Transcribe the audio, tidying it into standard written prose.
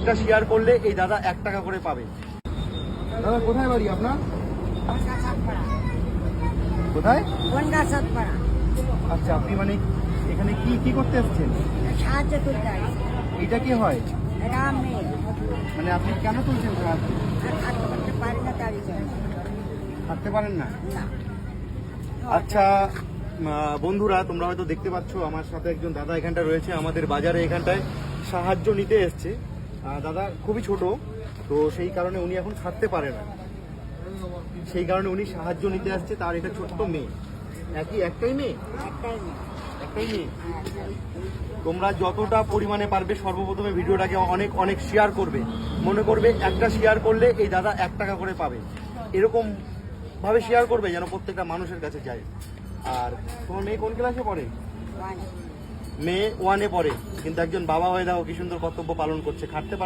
একটা শেয়ার করলে এই দাদা 1 টাকা করে পাবে। দাদা কোথায় বাড়ি আপনার? কোথায়? আচ্ছা, আপনি মানে এখানে কি কি করতে এসেছেন? সাহায্য করতে এটা কি হয়? রামে মানে আপনি কেন তুলছেন সাহায্য? হাঁটতে করতে পারি না তারই জন্য। হাঁটতে পারেন না? না। আচ্ছা বন্ধুরা, তোমরা হয়তো দেখতে পাচ্ছ আমার সাথে একজন দাদা এখানটা রয়েছে, আমাদের বাজারে এখানটায় সাহায্য নিতে এসছে। দাদা খুবই ছোট, তো সেই কারণে উনি এখন ছাড়তে পারে না, সেই কারণে উনি সাহায্য নিতে আসছে। তার এটা ছোট্ট মেয়ে, একটাই মেয়ে। একটাই নেই। তোমরা যতটা পরিমাণে পারবে সর্বপ্রথমে ভিডিওটাকে অনেক অনেক শেয়ার করবে। মনে করবে একটা শেয়ার করলে এই দাদা 1 টাকা করে পাবে, এরকম ভাবে শেয়ার করবে যেন প্রত্যেকটা মানুষের কাছে যায়। আর তোমার মেয়ে কোন ক্লাসে পড়ে? মেয়ে 1-এ পড়ে, কিন্তু একজন বাবা হয়ে দেখো কি সুন্দর কর্তব্য পালন করছে, খাটতে পারে